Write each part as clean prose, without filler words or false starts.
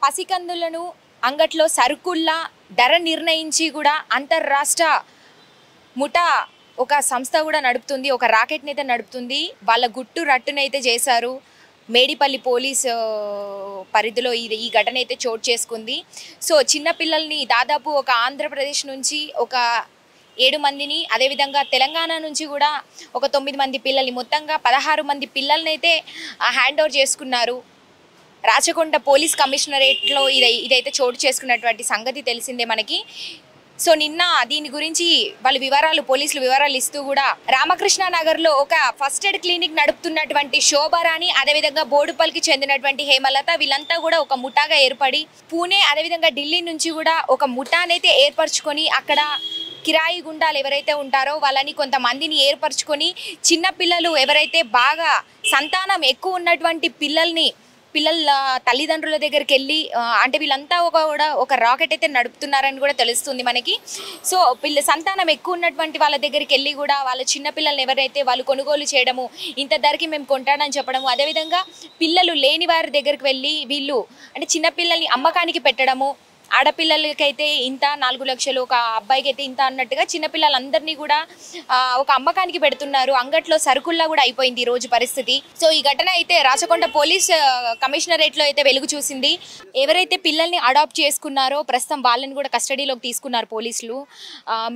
పసికందులను అంగట్లో సరుకుల్లా ధర నిర్ణయించి కూడా అంతర్రాష్ట్ర ముఠా ఒక సంస్థ కూడా నడుపుతుంది, ఒక రాకెట్ని అయితే నడుపుతుంది. వాళ్ళ గుట్టు రట్టునైతే చేశారు. మేడిపల్లి పోలీస్ పరిధిలో ఈ ఘటన అయితే చోటు చేసుకుంది. సో చిన్నపిల్లల్ని దాదాపు ఒక ఆంధ్రప్రదేశ్ నుంచి ఒక 7 మందిని, అదేవిధంగా తెలంగాణ నుంచి కూడా ఒక 9 మంది పిల్లల్ని, మొత్తంగా 16 మంది పిల్లల్ని అయితే హ్యాండ్ ఓవర్ చేసుకున్నారు. రాచకొండ పోలీస్ కమిషనరేట్లో ఇదైతే చోటు చేసుకున్నటువంటి సంగతి తెలిసిందే మనకి. సో నిన్న దీని గురించి పోలీసులు వివరాలు ఇస్తూ కూడా రామకృష్ణ నగర్లో ఒక ఫస్ట్ ఎయిడ్ క్లినిక్ నడుపుతున్నటువంటి శోభారాణి, అదేవిధంగా బోడుపల్లికి చెందినటువంటి హేమలత, వీళ్ళంతా కూడా ఒక ముఠాగా ఏర్పడి పూణే అదేవిధంగా ఢిల్లీ నుంచి కూడా ఒక ముఠానైతే ఏర్పరచుకొని అక్కడ కిరాయి గుండాలు ఎవరైతే ఉంటారో వాళ్ళని కొంతమందిని ఏర్పరచుకొని చిన్నపిల్లలు ఎవరైతే బాగా సంతానం ఎక్కువ ఉన్నటువంటి పిల్లల తల్లిదండ్రుల దగ్గరికి వెళ్ళి, అంటే వీళ్ళంతా ఒక రాకెట్ అయితే నడుపుతున్నారని కూడా తెలుస్తుంది మనకి. సో సంతానం ఎక్కువ ఉన్నటువంటి వాళ్ళ దగ్గరికి వెళ్ళి కూడా వాళ్ళ చిన్నపిల్లల్ని ఎవరైతే వాళ్ళు కొనుగోలు చేయడము, ఇంత ధరకి మేము కొంటానని చెప్పడము, అదేవిధంగా పిల్లలు లేని వారి దగ్గరికి వెళ్ళి వీళ్ళు అంటే చిన్నపిల్లల్ని అమ్మకానికి పెట్టడము, ఆడపిల్లలకైతే ఇంత 4 లక్షలు, ఒక అబ్బాయికి అయితే ఇంత అన్నట్టుగా చిన్నపిల్లలందరినీ కూడా ఒక అమ్మకానికి పెడుతున్నారు. అంగట్లో సరుకుల్లా కూడా అయిపోయింది ఈ రోజు పరిస్థితి. సో ఈ ఘటన అయితే రాచకొండ పోలీస్ కమిషనరేట్లో అయితే వెలుగు చూసింది. ఎవరైతే పిల్లల్ని అడాప్ట్ చేసుకున్నారో ప్రస్తుతం వాళ్ళని కూడా కస్టడీలోకి తీసుకున్నారు పోలీసులు.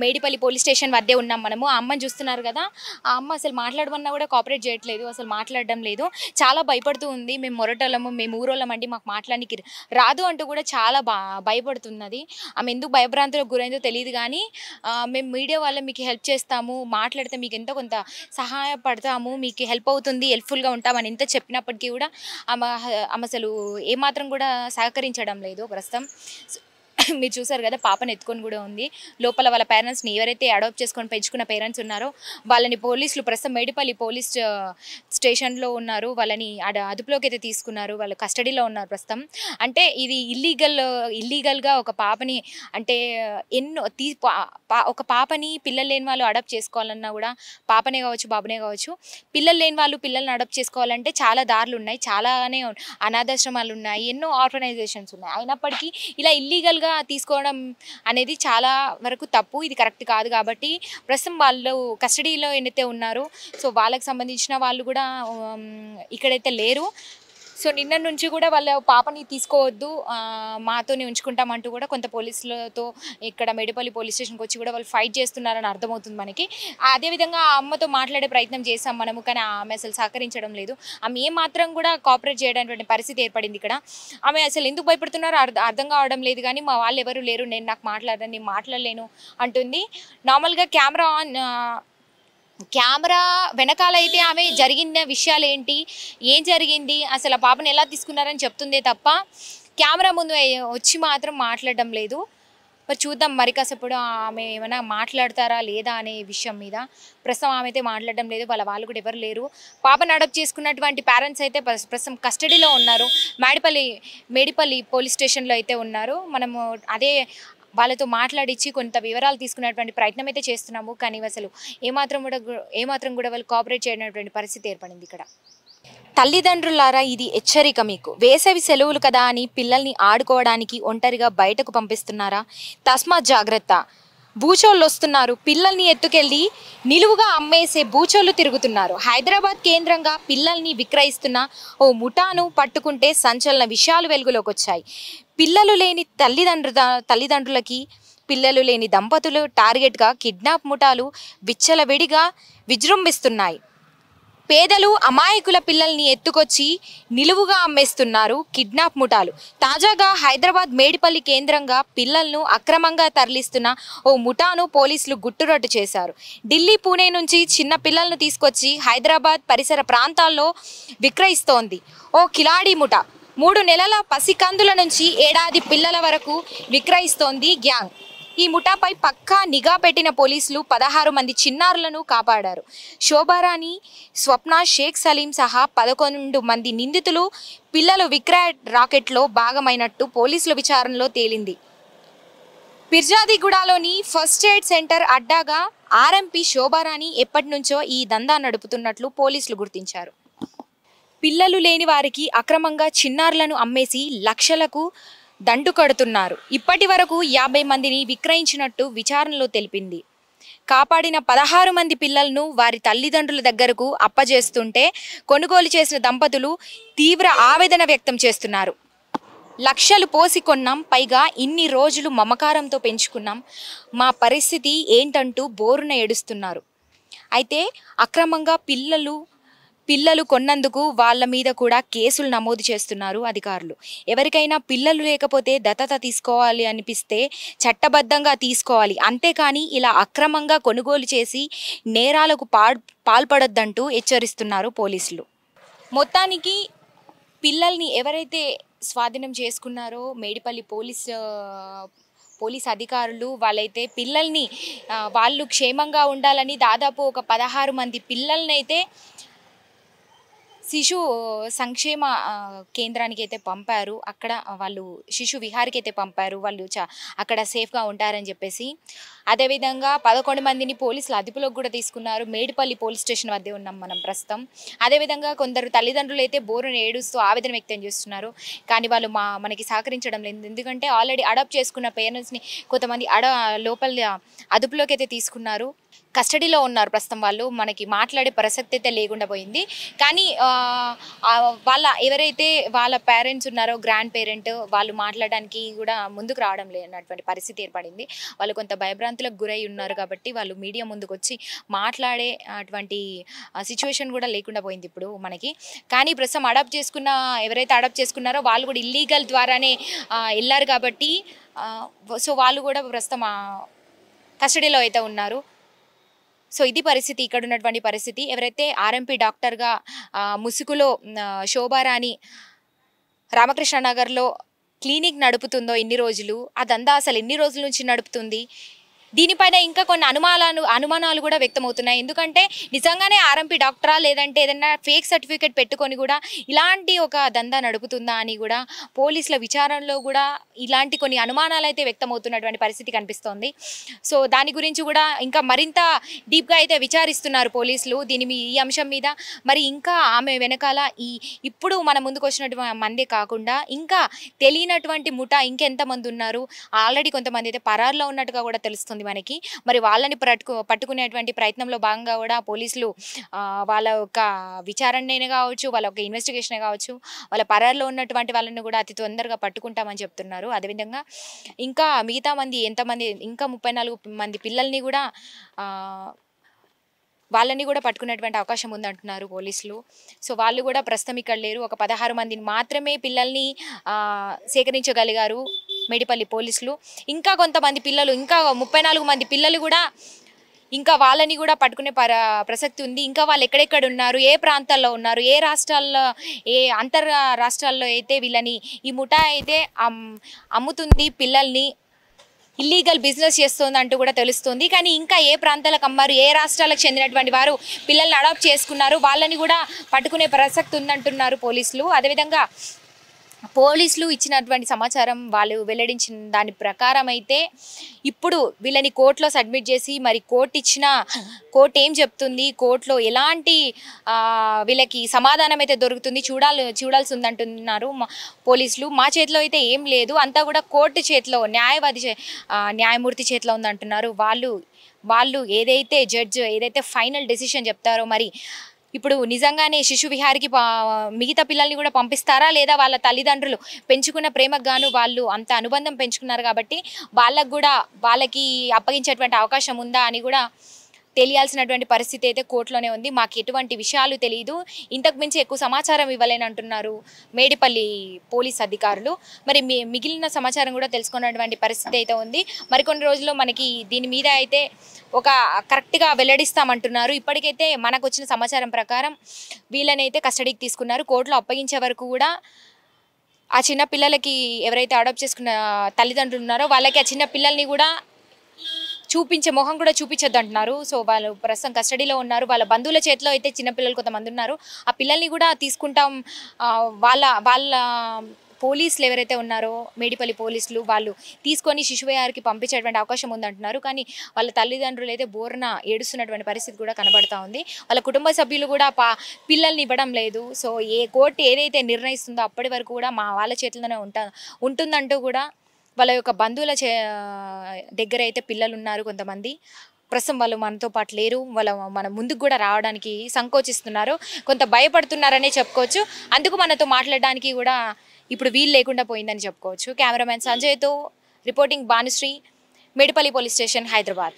మేడిపల్లి పోలీస్ స్టేషన్ వద్దే ఉన్నాం మనము. ఆ అమ్మని చూస్తున్నారు కదా, ఆ అమ్మ అసలు మాట్లాడమన్నా కూడా కోఆపరేట్ చేయట్లేదు, అసలు మాట్లాడడం లేదు, చాలా భయపడుతూ ఉంది. మేము మొరటోళ్ళము, మేము ఊరోళ్ళమండి, మాకు మాట్లాడడానికి రాదు అంటూ కూడా చాలా భయపడుతున్నది. ఆమె ఎందుకు భయభ్రాంతులకు గురైందో తెలియదు కానీ మేము మీడియా వాళ్ళ మీకు హెల్ప్ చేస్తాము, మాట్లాడితే మీకు ఎంతో కొంత సహాయపడతాము, మీకు హెల్ప్ అవుతుంది, హెల్ప్ఫుల్గా ఉంటామని ఎంత చెప్పినప్పటికీ కూడా ఆమె అసలు ఏమాత్రం కూడా సహకరించడం లేదు ప్రస్తుతం. మీరు చూసారు కదా, పాపను ఎత్తుకొని కూడా ఉంది. లోపల వాళ్ళ పేరెంట్స్ని, ఎవరైతే అడాప్ట్ చేసుకొని పెంచుకున్న పేరెంట్స్ ఉన్నారో వాళ్ళని పోలీసులు ప్రస్తుతం మేడిపల్లి పోలీస్ స్టేషన్లో ఉన్నారు. వాళ్ళని అదుపులోకి అయితే తీసుకున్నారు, వాళ్ళు కస్టడీలో ఉన్నారు ప్రస్తుతం. అంటే ఇది ఇల్లీగల్గా ఒక పాపని, అంటే ఒక పాపని పిల్లలు లేని వాళ్ళు అడాప్ట్ చేసుకోవాలన్నా కూడా, పాపనే కావచ్చు బాబునే కావచ్చు, పిల్లలు లేని వాళ్ళు పిల్లల్ని అడాప్ట్ చేసుకోవాలంటే చాలా దారులు ఉన్నాయి, చాలానే అనాథాశ్రమాలు ఉన్నాయి, ఎన్నో ఆర్గనైజేషన్స్ ఉన్నాయి. అయినప్పటికీ ఇలా ఇల్లీగల్గా తీసుకోవడం అనేది చాలా వరకు తప్పు, ఇది కరెక్ట్ కాదు. కాబట్టి ప్రస్తుతం వాళ్ళు కస్టడీలో ఏదైతే ఉన్నారో సో వాళ్ళకి సంబంధించిన వాళ్ళు కూడా ఇక్కడైతే లేరు. సో నిన్న నుంచి కూడా వాళ్ళ పాపని తీసుకోవద్దు, మాతోనే ఉంచుకుంటామంటూ కూడా కొంత పోలీసులతో ఇక్కడ మేడిపల్లి పోలీస్ స్టేషన్కి వచ్చి కూడా వాళ్ళు ఫైట్ చేస్తున్నారని అర్థమవుతుంది మనకి. అదేవిధంగా ఆ అమ్మతో మాట్లాడే ప్రయత్నం చేసాం మనము, కానీ ఆమె అసలు సహకరించడం లేదు. ఆమె ఏమాత్రం కూడా కోఆపరేట్ చేయడానికి పరిస్థితి ఏర్పడింది ఇక్కడ. ఆమె అసలు ఎందుకు భయపడుతున్నారో అర్థం కావడం లేదు, కానీ మా వాళ్ళు ఎవరు లేరు, నాకు మాట్లాడలేను అంటుంది. నార్మల్గా కెమెరా వెనకాల అయితే ఆమె జరిగిన విషయాలు ఏంటి, ఏం జరిగింది, అసలు ఆ పాపను ఎలా తీసుకున్నారని చెప్తుందే తప్ప కెమెరా ముందు వచ్చి మాత్రం మాట్లాడడం లేదు. మరి చూద్దాం మరి కాసేపుడు ఆమె ఏమైనా మాట్లాడతారా లేదా అనే విషయం మీద. ప్రస్తుతం ఆమె అయితే మాట్లాడడం లేదు, వాళ్ళ వాళ్ళు కూడా ఎవరు లేరు. పాపను అడాప్ట్ చేసుకున్నటువంటి పేరెంట్స్ అయితే ప్రస్తుతం కస్టడీలో ఉన్నారు, మేడిపల్లి పోలీస్ స్టేషన్లో అయితే ఉన్నారు. మనము అదే వాళ్ళతో మాట్లాడించి కొంత వివరాలు తీసుకునేటువంటి ప్రయత్నం అయితే చేస్తున్నాము, కానీ అసలు ఏమాత్రం కూడా వాళ్ళు కోఆపరేట్ చేయనటువంటి పరిస్థితి ఏర్పడింది ఇక్కడ. తల్లిదండ్రులారా, ఇది హెచ్చరిక మీకు. వేసవి సెలవులు కదా అని పిల్లల్ని ఆడుకోవడానికి ఒంటరిగా బయటకు పంపిస్తున్నారా? తస్మాత్ జాగ్రత్త. బూచోళ్ళు వస్తున్నారు, పిల్లల్ని ఎత్తుకెళ్ళి నిలువుగా అమ్మేసే బూచోళ్ళు తిరుగుతున్నారు. హైదరాబాద్ కేంద్రంగా పిల్లల్ని విక్రయిస్తున్న ఓ ముఠాను పట్టుకుంటే సంచలన విషయాలు వెలుగులోకి వచ్చాయి. పిల్లలు లేని తల్లిదండ్రులకి పిల్లలు లేని దంపతులు టార్గెట్గా కిడ్నాప్ ముఠాలు విచ్చలవిడిగా విజృంభిస్తున్నాయి. పేదలు అమాయకుల పిల్లల్ని ఎత్తుకొచ్చి నిలువుగా అమ్మేస్తున్నారు కిడ్నాప్ ముఠాలు. తాజాగా హైదరాబాద్ మేడిపల్లి కేంద్రంగా పిల్లలను అక్రమంగా తరలిస్తున్న ఓ ముఠాను పోలీసులు గుట్టురట్టు చేశారు. ఢిల్లీ, పూణే నుంచి చిన్న పిల్లలను తీసుకొచ్చి హైదరాబాద్ పరిసర ప్రాంతాల్లో విక్రయిస్తోంది ఓ కిలాడి ముఠా. 3 నెలల పసికందుల నుంచి ఏడాది పిల్లల వరకు విక్రయిస్తోంది గ్యాంగ్. ఈ ముఠాపై పక్కా నిఘా పెట్టిన పోలీసులు 16 మంది చిన్నారులను కాపాడారు. శోభారాణి, స్వప్న, షేక్ సలీం సహా 11 మంది నిందితులు పిల్లలు విక్రయ రాకెట్లో భాగమైనట్టు పోలీసుల విచారణలో తేలింది. పిర్జాదిగూడలోని ఫస్ట్ ఎయిడ్ సెంటర్ అడ్డాగా ఆర్ఎంపీ శోభారాణి ఎప్పటి నుంచో ఈ దందా నడుపుతున్నట్లు పోలీసులు గుర్తించారు. పిల్లలు లేని వారికి అక్రమంగా చిన్నారులను అమ్మేసి లక్షలకు దండు కడుతున్నారు. ఇప్పటి వరకు 50 మందిని విక్రయించినట్టు విచారణలో తెలిపింది. కాపాడిన 16 మంది పిల్లలను వారి తల్లిదండ్రుల దగ్గరకు అప్పజేస్తుంటే కొనుగోలు చేసిన దంపతులు తీవ్ర ఆవేదన వ్యక్తం చేస్తున్నారు. లక్షలు పోసి కొన్నాం, పైగా ఇన్ని రోజులు మమకారంతో పెంచుకున్నాం, మా పరిస్థితి ఏంటంటూ బోరున ఏడుస్తున్నారు. అయితే అక్రమంగా పిల్లలు కొన్నందుకు వాళ్ళ మీద కూడా కేసులు నమోదు చేస్తున్నారు అధికారులు. ఎవరికైనా పిల్లలు లేకపోతే దత్తత తీసుకోవాలి అనిపిస్తే చట్టబద్ధంగా తీసుకోవాలి, అంతేకాని ఇలా అక్రమంగా కొనుగోలు చేసి నేరాలకు పాల్పడొద్దంటూ హెచ్చరిస్తున్నారు పోలీసులు. మొత్తానికి పిల్లల్ని ఎవరైతే స్వాధీనం చేసుకున్నారో మేడిపల్లి పోలీస్ అధికారులు వాళ్ళైతే పిల్లల్ని వాళ్ళు క్షేమంగా ఉండాలని దాదాపు ఒక 16 మంది పిల్లల్నైతే శిశు సంక్షేమ కేంద్రానికి అయితే పంపారు. అక్కడ వాళ్ళు శిశు విహారికి అయితే పంపారు. వాళ్ళు అక్కడ సేఫ్గా ఉంటారని చెప్పేసి. అదేవిధంగా 11 మందిని పోలీసులు అదుపులోకి కూడా తీసుకున్నారు. మేడిపల్లి పోలీస్ స్టేషన్ వద్దే ఉన్నాం మనం ప్రస్తుతం. అదేవిధంగా కొందరు తల్లిదండ్రులు అయితే బోరును ఏడుస్తూ ఆవేదన వ్యక్తం చేస్తున్నారు. కానీ వాళ్ళు మనకి సహకరించడం లేదు. ఎందుకంటే ఆల్రెడీ అడాప్ట్ చేసుకున్న పేరెంట్స్ని కొంతమంది లోపల అదుపులోకి అయితే తీసుకున్నారు. కస్టడీలో ఉన్నారు ప్రస్తుతం. వాళ్ళు మనకి మాట్లాడే ప్రసక్తి అయితే లేకుండా పోయింది. కానీ ఎవరైతే వాళ్ళ పేరెంట్స్ ఉన్నారో గ్రాండ్ పేరెంట్ వాళ్ళు మాట్లాడడానికి కూడా ముందుకు రావడం లేనటువంటి పరిస్థితి ఏర్పడింది. వాళ్ళు కొంత భయభ్రాంతులకు గురై ఉన్నారు కాబట్టి వాళ్ళు మీడియా ముందుకు వచ్చి మాట్లాడే అటువంటి సిచ్యువేషన్ కూడా లేకుండా పోయింది ఇప్పుడు మనకి. కానీ ప్రస్తుతం ఎవరైతే అడాప్ట్ చేసుకున్నారో వాళ్ళు కూడా ఇల్లీగల్ ద్వారానే వెళ్ళారు కాబట్టి సో వాళ్ళు కూడా ప్రస్తుతం కస్టడీలో అయితే ఉన్నారు. సో ఇది పరిస్థితి, ఇక్కడ ఉన్నటువంటి పరిస్థితి. ఎవరైతే ఆర్ఎంపీ డాక్టర్గా ముసుగులో శోభారాణి రామకృష్ణ నగర్లో క్లినిక్ నడుపుతుందో ఇన్ని రోజులు, అదంతా అసలు ఎన్ని రోజుల నుంచి నడుపుతుంది, దీనిపైన ఇంకా కొన్ని అనుమానాలు కూడా వ్యక్తమవుతున్నాయి. ఎందుకంటే నిజంగానే ఆర్ఎంపీ డాక్టరా లేదంటే ఏదైనా ఫేక్ సర్టిఫికేట్ పెట్టుకొని కూడా ఇలాంటి ఒక దందా నడుపుతుందా అని కూడా పోలీసుల విచారణలో కూడా ఇలాంటి కొన్ని అనుమానాలు అయితే వ్యక్తమవుతున్నటువంటి పరిస్థితి కనిపిస్తోంది. సో దాని గురించి కూడా ఇంకా మరింత డీప్గా అయితే విచారిస్తున్నారు పోలీసులు ఈ అంశం మీద. మరి ఇంకా ఆమె వెనకాల ఇప్పుడు మన ముందుకు వచ్చినటువంటి మందే కాకుండా ఇంకా తెలియనటువంటి ముఠా ఇంకెంతమంది ఉన్నారు, ఆల్రెడీ కొంతమంది అయితే పరారులో ఉన్నట్టుగా కూడా తెలుస్తుంది మనకి. మరి వాళ్ళని పట్టుకునేటువంటి ప్రయత్నంలో భాగంగా కూడా పోలీసులు వాళ్ళ యొక్క విచారణనే కావచ్చు, వాళ్ళ యొక్క ఇన్వెస్టిగేషన్ కావచ్చు, వాళ్ళ పరారులో ఉన్నటువంటి వాళ్ళని కూడా అతి తొందరగా పట్టుకుంటామని చెప్తున్నారు. అదేవిధంగా ఇంకా మిగతా ఎంతమంది ఇంకా 34 మంది పిల్లల్ని కూడా వాళ్ళని కూడా పట్టుకునేటువంటి అవకాశం ఉందంటున్నారు పోలీసులు. సో వాళ్ళు కూడా ప్రస్తుతం ఇక్కడ లేరు. ఒక 16 మందిని మాత్రమే పిల్లల్ని సేకరించగలిగారు మేడిపల్లి పోలీసులు. ఇంకా కొంతమంది పిల్లలు, ఇంకా 34 మంది పిల్లలు కూడా ఇంకా వాళ్ళని కూడా పట్టుకునే ప్రసక్తి ఉంది. ఇంకా వాళ్ళు ఎక్కడెక్కడ ఉన్నారు, ఏ ప్రాంతాల్లో ఉన్నారు, ఏ రాష్ట్రాల్లో, ఏ రాష్ట్రాల్లో అయితే వీళ్ళని ఈ ముఠా అయితే అమ్ముతుంది, పిల్లల్ని ఇల్లీగల్ బిజినెస్ చేస్తుంది అంటూ కూడా తెలుస్తుంది. కానీ ఇంకా ఏ ప్రాంతాలకు అమ్మారు, ఏ రాష్ట్రాలకు చెందినటువంటి వారు పిల్లల్ని అడాప్ట్ చేసుకున్నారు, వాళ్ళని కూడా పట్టుకునే ప్రసక్తి ఉందంటున్నారు పోలీసులు. అదేవిధంగా పోలీసులు ఇచ్చినటువంటి సమాచారం, వాళ్ళు వెల్లడించిన దాని ప్రకారం అయితే ఇప్పుడు వీళ్ళని కోర్టులో సబ్మిట్ చేసి మరి కోర్టు ఏం చెప్తుంది, కోర్టులో ఎలాంటి వీళ్ళకి సమాధానం అయితే దొరుకుతుంది చూడాల్సి ఉందంటున్నారు పోలీసులు. మా చేతిలో అయితే ఏం లేదు, అంతా కూడా కోర్టు చేతిలో, న్యాయమూర్తి చేతిలో ఉందంటున్నారు. వాళ్ళు ఏదైతే జడ్జ్ ఏదైతే ఫైనల్ డెసిషన్ చెప్తారో మరి ఇప్పుడు నిజంగానే శిశు విహారికి మిగతా పిల్లల్ని కూడా పంపిస్తారా లేదా వాళ్ళ తల్లిదండ్రులు పెంచుకున్న ప్రేమకు గాను వాళ్ళు అంత అనుబంధం పెంచుకున్నారు కాబట్టి వాళ్ళకి అప్పగించేటువంటి అవకాశం ఉందా అని కూడా తెలియాల్సినటువంటి పరిస్థితి అయితే కోర్టులోనే ఉంది. మాకు ఎటువంటి విషయాలు తెలియదు, ఇంతకు మించి ఎక్కువ సమాచారం ఇవ్వలేనంటున్నారు మేడిపల్లి పోలీస్ అధికారులు. మరి మిగిలిన సమాచారం కూడా తెలుసుకున్నటువంటి పరిస్థితి అయితే ఉంది. మరికొన్ని రోజుల్లో మనకి దీని మీద అయితే ఒక కరెక్ట్గా వెల్లడిస్తామంటున్నారు. ఇప్పటికైతే మనకు వచ్చిన సమాచారం ప్రకారం వీళ్ళనైతే కస్టడీకి తీసుకున్నారు. కోర్టులో అప్పగించే వరకు కూడా ఆ చిన్న పిల్లలకి ఎవరైతే అడాప్ట్ చేసుకున్న తల్లిదండ్రులు ఉన్నారో వాళ్ళకి ఆ చిన్న పిల్లల్ని కూడా మొహం కూడా చూపించొద్దు అంటున్నారు. సో వాళ్ళు ప్రస్తుతం కస్టడీలో ఉన్నారు. వాళ్ళ బంధువుల చేతిలో అయితే చిన్నపిల్లలు కొంతమంది ఉన్నారు. ఆ పిల్లల్ని కూడా తీసుకుంటాం, వాళ్ళ పోలీసులు ఎవరైతే ఉన్నారో మేడిపల్లి పోలీసులు వాళ్ళు తీసుకొని శిశువయారికి పంపించేటువంటి అవకాశం ఉందంటున్నారు. కానీ వాళ్ళ తల్లిదండ్రులు అయితే బోర్న ఏడుస్తున్నటువంటి పరిస్థితి కూడా కనబడతా ఉంది. వాళ్ళ కుటుంబ సభ్యులు కూడా పిల్లల్ని ఇవ్వడం లేదు. సో కోర్టు ఏదైతే నిర్ణయిస్తుందో అప్పటి వరకు కూడా మా వాళ్ళ చేతుల్లోనే ఉంటుందంటూ కూడా వాళ్ళ యొక్క బంధువుల దగ్గర అయితే పిల్లలు ఉన్నారు కొంతమంది. ప్రస్తుతం వాళ్ళు మనతో పాటు లేరు. మన ముందుకు కూడా రావడానికి సంకోచిస్తున్నారు, కొంత భయపడుతున్నారనే చెప్పుకోవచ్చు. అందుకు మనతో మాట్లాడడానికి కూడా ఇప్పుడు వీలు లేకుండా పోయిందని చెప్పుకోవచ్చు. కెమెరామెన్ సంజయ్తో reporting Bhanushree, Medipalli police station, Hyderabad.